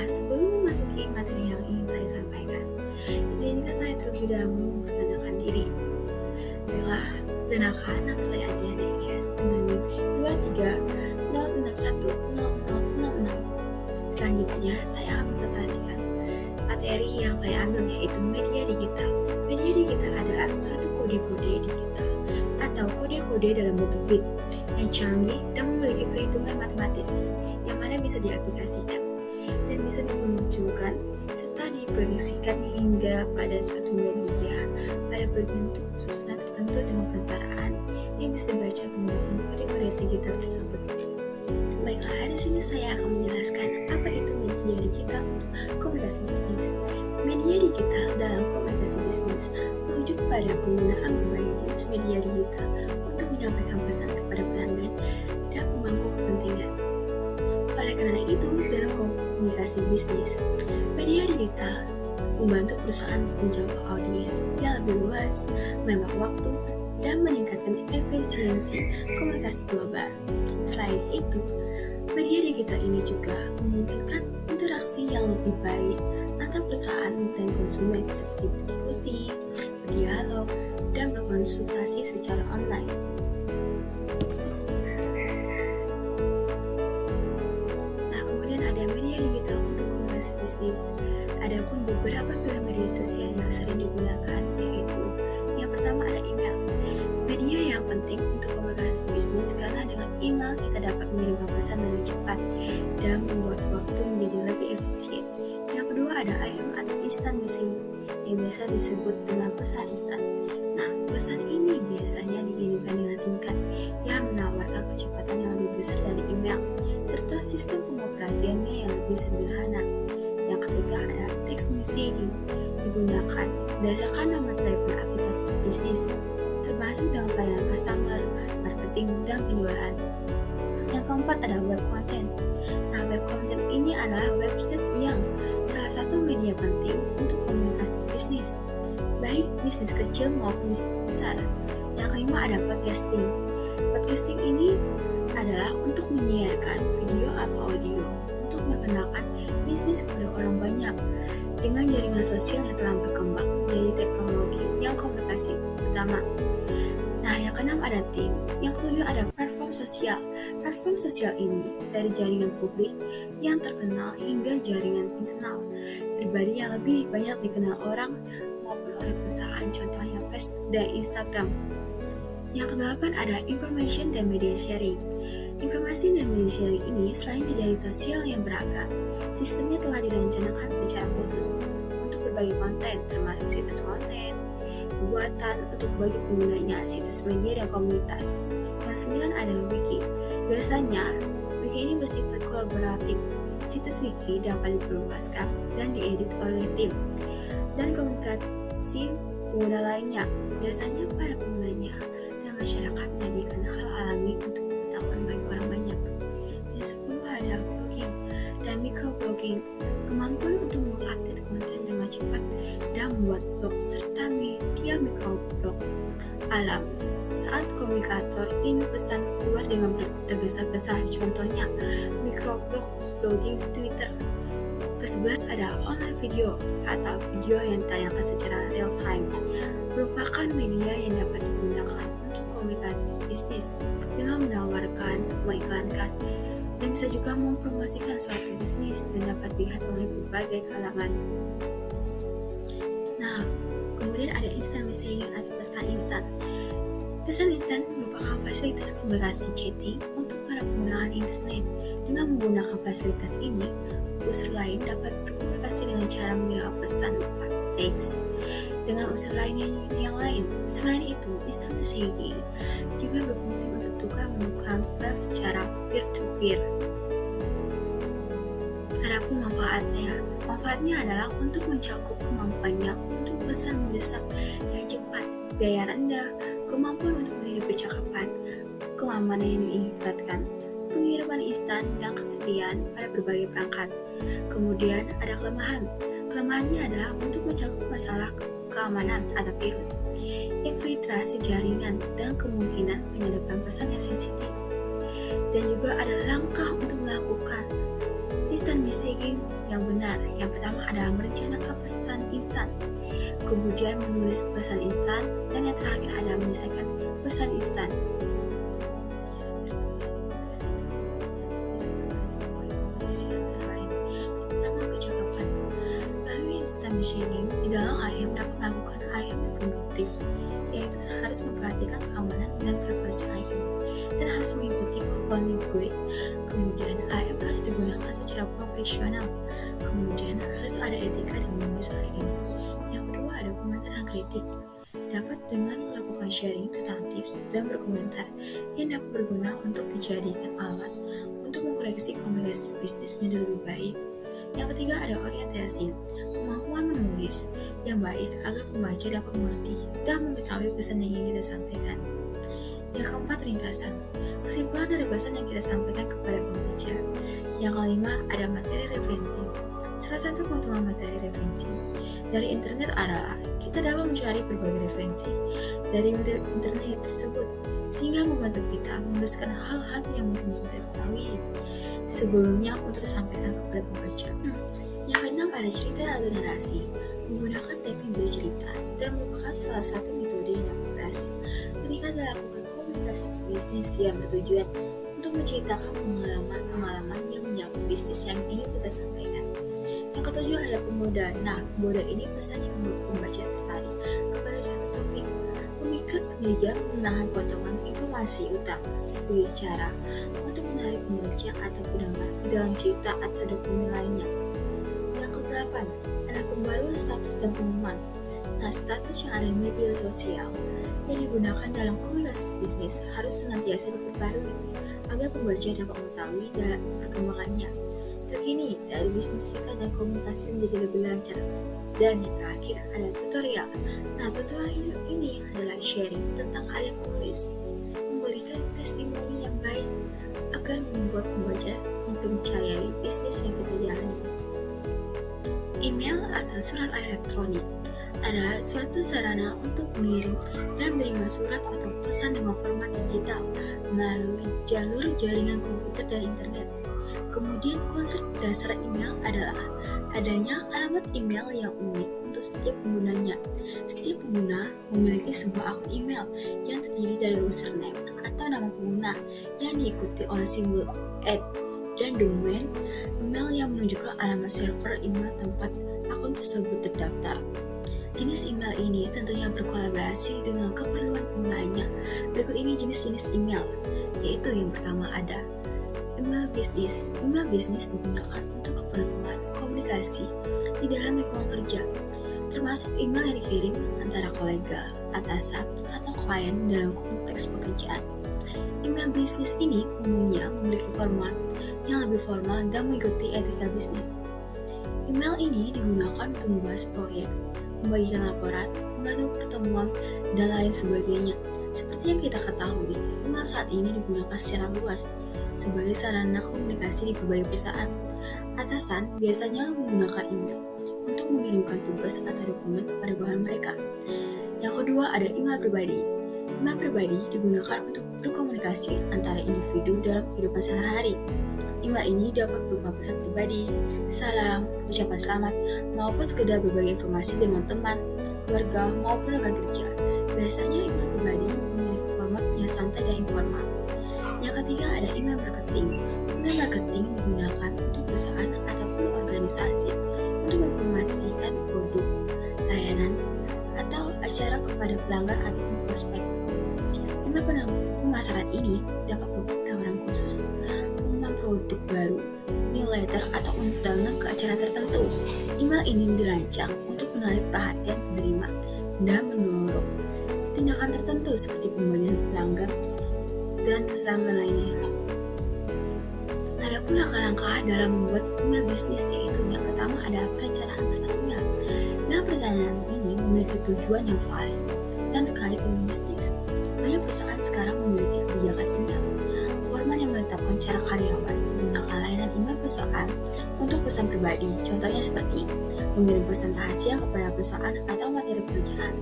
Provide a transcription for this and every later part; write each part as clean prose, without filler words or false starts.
sebelum memasuki materi yang ingin saya sampaikan, izinkan saya terlebih dahulu memperkenalkan diri. Baiklah, perkenalkan nama saya Adriana IS dengan NIM 2306100066. Selanjutnya, saya akan mempresentasikan materi yang saya ambil, yaitu media digital. Media digital adalah suatu kode-kode digital atau kode-kode dalam bentuk bit yang canggih dan memiliki perhitungan matematis yang mana bisa diaplikasikan dan bisa dimunculkan serta diproyeksikan hingga pada suatu media pada berbentuk susunan tertentu dengan perantaraan yang bisa dibaca menggunakan kode-kode digital tersebut. Baiklah, di sini saya akan menjelaskan apa itu media digital untuk komunikasi bisnis. Media digital dalam komunikasi bisnis merujuk pada penggunaan berbagai jenis media digital untuk menyampaikan pesan kepada pelanggan dan memangku kepentingan. Oleh karena itu, dalam komunikasi bisnis, media digital membantu perusahaan menjangkau audiens yang lebih luas, menghemat waktu, dan meningkatkan efisiensi komunikasi global. Selain itu, media digital ini juga memungkinkan interaksi yang lebih baik antara perusahaan dan konsumen seperti berdiskusi, berdialog, dan berkonsultasi secara online. Nah, kemudian ada media digital untuk komunikasi bisnis. Adapun beberapa pilihan media sosial yang sering digunakan, yaitu yang pertama ada email. Media yang penting untuk komunikasi bisnis karena dengan email kita dapat mengirimkan pesan dengan cepat dan membuat waktu menjadi lebih efisien. Yang kedua ada IM atau instant messaging yang biasa disebut dengan pesan instan. Nah, pesan ini biasanya dikirimkan dengan singkat yang menawarkan kecepatan yang lebih besar dari email serta sistem pengoperasiannya yang lebih sederhana. Yang ketiga ada text messaging digunakan berdasarkan nomor telepon aplikasi bisnis termasuk dengan pelayanan customer, marketing, dan penjualan. Yang keempat ada web content. Nah, web content ini adalah website yang salah satu media penting untuk komunikasi bisnis, baik bisnis kecil maupun bisnis besar. Yang kelima ada podcasting. Podcasting ini adalah untuk menyiarkan video atau audio untuk memperkenalkan bisnis kepada orang banyak dengan jaringan sosial yang telah berkembang dari teknologi yang komunikasi utama. Nah, yang keenam ada tim. Yang ketujuh ada platform sosial. Platform sosial ini dari jaringan publik yang terkenal hingga jaringan internal pribadi yang lebih banyak dikenal orang maupun oleh perusahaan, contohnya Facebook dan Instagram. Yang kedelapan ada information dan media sharing. Informasi dan media sharing ini selain jejaring sosial yang beragam, sistemnya telah direncanakan secara khusus untuk berbagai konten, termasuk situs konten, buatan untuk bagi penggunanya, situs media dan komunitas. Yang sembilan ada wiki. Biasanya, wiki ini bersifat kolaboratif. Situs wiki dapat diperluaskan dan diedit oleh tim dan komunikasi pengguna lainnya. Biasanya para penggunanya dan masyarakat menjadikan hal alami untuk pengetahuan bagi orang banyak. Yang sepuluh ada blogging dan microblogging. Kemampuan untuk mengupdate konten dengan cepat dan membuat blog serta media microblog alam saat komunikator ingin pesan keluar dengan tergesa-gesa, contohnya microblog blogging Twitter. Ke-11 ada online video atau video yang ditayangkan secara real time, merupakan media yang dapat digunakan untuk komunikasi bisnis dengan menawarkan, mengiklankan, dan bisa juga mempromosikan suatu bisnis dan dapat dilihat oleh berbagai kalangan. Nah, kemudian ada instant messaging atau pesan instan. Pesan instan merupakan fasilitas komunikasi chatting untuk para penggunaan internet. Dengan menggunakan fasilitas ini, user lain dapat berkomunikasi dengan cara mengirim pesan berupa teks dengan user lainnya yang lain. Selain itu, instant messaging juga berfungsi untuk tukar-menukar file secara peer-to-peer. Adapun manfaatnya adalah untuk mencakup kemampuannya untuk pesan mendesak yang cepat, biaya rendah, kemampuan untuk mengirim percakapan, keamanan yang ditingkatkan, pengiriman instan, dan kesediaan pada berbagai perangkat. Kemudian ada kelemahan. Kelemahannya adalah untuk mencakup masalah keamanan atau virus, infiltrasi jaringan, dan kemungkinan penyadapan pesan yang sensitif. Dan juga ada langkah untuk melakukan Instant messaging yang benar. Yang pertama adalah merencanakan pesan instan, kemudian menulis pesan instan, dan yang terakhir adalah menyelesaikan pesan instan. Secara virtual, komunikasi tertulis dapat dilakukan pada semua komposisi antara lain. Yang pertama, percakapan. Melalui instant messaging, di dalam IM dapat melakukan IM yang produktif, yaitu harus memperhatikan keamanan dan privasi IM, dan harus mengikuti komponen gue. Kemudian IM harus digunakan secara profesional. Kemudian harus ada etika dan menulis IM. Yang kedua ada komentar dan kritik. Dapat dengan melakukan sharing tentang tips dan berkomentar yang dapat berguna untuk dijadikan alat untuk mengkoreksi komunikasi bisnis menjadi lebih baik. Yang ketiga ada orientasi. Kemampuan menulis yang baik agar pembaca dapat mengerti dan mengetahui pesan yang ingin kita sampaikan. Yang keempat, ringkasan. Kesimpulan dari pesan yang kita sampaikan kepada pembaca. Yang kelima, ada materi referensi. Salah satu keuntungan materi referensi dari internet adalah kita dapat mencari berbagai referensi dari internet tersebut, sehingga membantu kita menuliskan hal-hal yang mungkin belum kita ketahui sebelumnya untuk disampaikan kepada pembaca. Yang keenam, ada cerita atau narasi. Menggunakan teknik bercerita dan merupakan salah satu metode yang dapat berhasil ketika dilakukan komunikasi bisnis yang bertujuan untuk menceritakan pengalaman yang menyangkut bisnis yang ingin kita sampaikan. Yang ketujuh ada pemodal. Nah, pemodal ini pesan yang membuat pembaca tertarik kepada suatu topik. Pemikat sengaja menahan potongan informasi utama sebagai cara untuk menarik pembaca atau pendengar ke dalam cerita atau dokumen lainnya. Yang kedelapan ada pembaruan status dan pengumuman. Nah, status yang ada di media sosial yang digunakan dalam komunikasi bisnis harus senantiasa diperbarui agar pembaca dapat mengetahui dalam perkembangannya terkini dari bisnis kita dan komunikasi menjadi lebih lancar. Dan yang terakhir ada tutorial. Nah, tutorial ini adalah sharing tentang hal yang menulis, memberikan testimoni yang baik agar membuat pembaca mempercayai bisnis yang kita jalani. Email atau surat elektronik adalah suatu sarana untuk mengirim dan menerima surat atau pesan dengan format digital melalui jalur jaringan komputer dan internet. Kemudian konsep dasar email adalah adanya alamat email yang unik untuk setiap penggunanya. Setiap pengguna memiliki sebuah akun email yang terdiri dari username atau nama pengguna yang diikuti oleh simbol @ dan domain email yang menunjukkan alamat server email tempat akun tersebut terdaftar. Jenis email ini tentunya berkolaborasi dengan keperluan penggunanya. Berikut ini jenis-jenis email, yaitu yang pertama ada email bisnis. Email bisnis digunakan untuk keperluan komunikasi di dalam lingkungan kerja, termasuk email yang dikirim antara kolega, atasan, atau klien dalam konteks pekerjaan. Email bisnis ini umumnya memiliki format yang lebih formal dan mengikuti etika bisnis. Email ini digunakan untuk membahas proyek, membagikan laporan, mengatur pertemuan, dan lain sebagainya. Seperti yang kita ketahui, email saat ini digunakan secara luas sebagai sarana komunikasi di berbagai perusahaan. Atasan biasanya menggunakan email untuk mengirimkan tugas atau dokumen kepada bawahan mereka. Yang kedua ada email pribadi. Email pribadi digunakan untuk berkomunikasi antara individu dalam kehidupan sehari-hari. Email ini dapat berupa pesan pribadi, salam, ucapan selamat, maupun sekedar berbagi informasi dengan teman, keluarga, maupun rekan kerja. Biasanya email pribadi memiliki format yang santai dan informal. Yang ketiga ada email marketing. Email marketing digunakan untuk perusahaan ataupun organisasi untuk mempromosikan produk, layanan, atau acara kepada pelanggan ataupun prospek. Email pemasaran ini dapat berupa penawaran khusus, pengumuman produk baru, newsletter, atau undangan ke acara tertentu. Email ini dirancang untuk menarik perhatian penerima dan mendorong tindakan tertentu seperti pembelian pelanggan dan langganan lainnya. Ada pula langkah-langkah dalam membuat email bisnis, yaitu yang pertama adalah perencanaan pesan email. Dalam perencanaan ini memiliki tujuan yang valid dan terkait dengan bisnis. Banyak perusahaan sekarang memiliki kebijakan email, format yang menetapkan cara karyawan menggunakan layanan email perusahaan untuk pesan pribadi. Contohnya seperti mengirim pesan rahasia kepada perusahaan atau materi pekerjaan.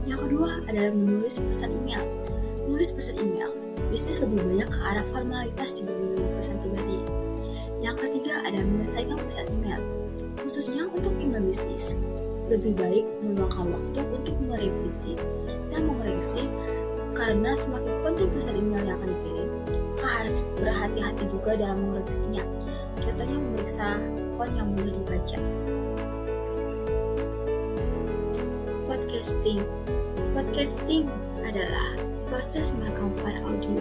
Yang kedua adalah menulis pesan email. Menulis pesan email, bisnis lebih banyak ke arah formalitas dibanding dengan pesan pribadi. Yang ketiga ada menyelesaikan pesan email, khususnya untuk email bisnis. Lebih baik meluangkan waktu untuk merevisi dan mengoreksi karena semakin penting pesan email yang akan dikirim, maka harus berhati-hati juga dalam mengoreksinya. Contohnya memeriksa font yang mudah dibaca. Podcasting adalah proses merekam file audio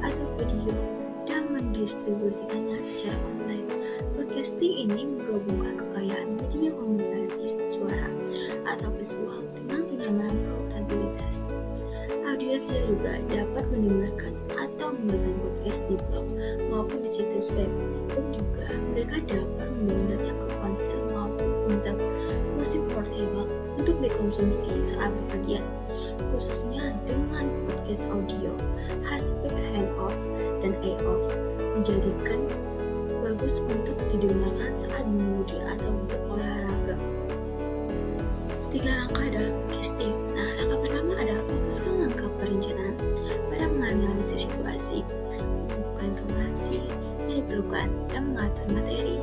atau video dan mendistribusikannya secara online. Podcasting ini menggabungkan kekayaan media komunikasi suara atau visual dengan kenyamanan portabilitas. Audiens juga dapat mendengarkan atau menonton podcast di blog maupun di situs web, dan juga mereka dapat mendownloadnya ke ponsel maupun komputer musik portable untuk dikonsumsi saat bepergian. Khususnya dengan podcast audio, aspek hand-off dan eye-off menjadikan bagus untuk didengarkan saat mengemudi atau berolahraga. 3 langkah dalam podcasting. Nah, langkah pertama adalah fokuskan langkah perencanaan pada menganalisis situasi, membuka informasi yang diperlukan, dan mengatur materi.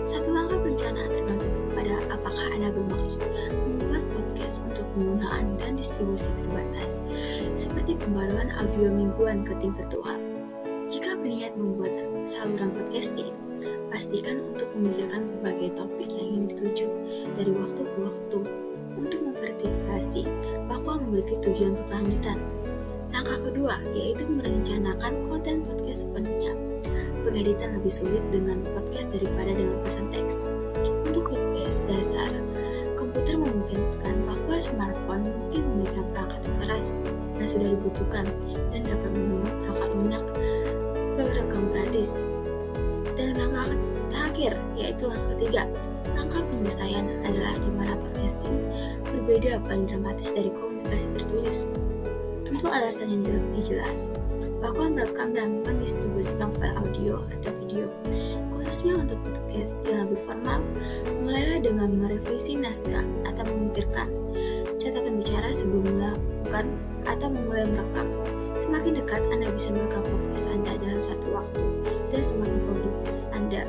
Satu langkah perencanaan tergantung pada apakah Anda bermaksud membuat podcast untuk penggunaan dan distribusi terbatas, seperti pembaruan audio mingguan ke tim virtual. Jika berniat membuat saluran podcasting, pastikan untuk memikirkan berbagai topik yang ingin dituju dari waktu ke waktu untuk memverifikasi bahwa memiliki tujuan berkelanjutan. Langkah kedua yaitu merencanakan konten podcast sepenuhnya. Pengeditan lebih sulit dengan podcast daripada dengan pesan teks. Untuk podcast dasar, komputer memungkinkan bahwa smartphone mungkin memberikan perangkat keras yang sudah dibutuhkan dan dapat membunuh perangkat lunak perekam gratis. Dan langkah terakhir yaitu langkah ketiga. Langkah penyelesaian adalah di mana podcasting berbeda paling dramatis dari komunikasi tertulis. Untuk alasan yang lebih jelas, bahwa merekam dan mendistribusikan file audio atau video, khususnya untuk podcast yang lebih formal, mulailah dengan merevisi naskah atau memikirkan catatan bicara sebelum melakukan atau memulai merekam. Semakin dekat Anda bisa merekam podcast Anda dalam satu waktu, dan semakin produktif Anda.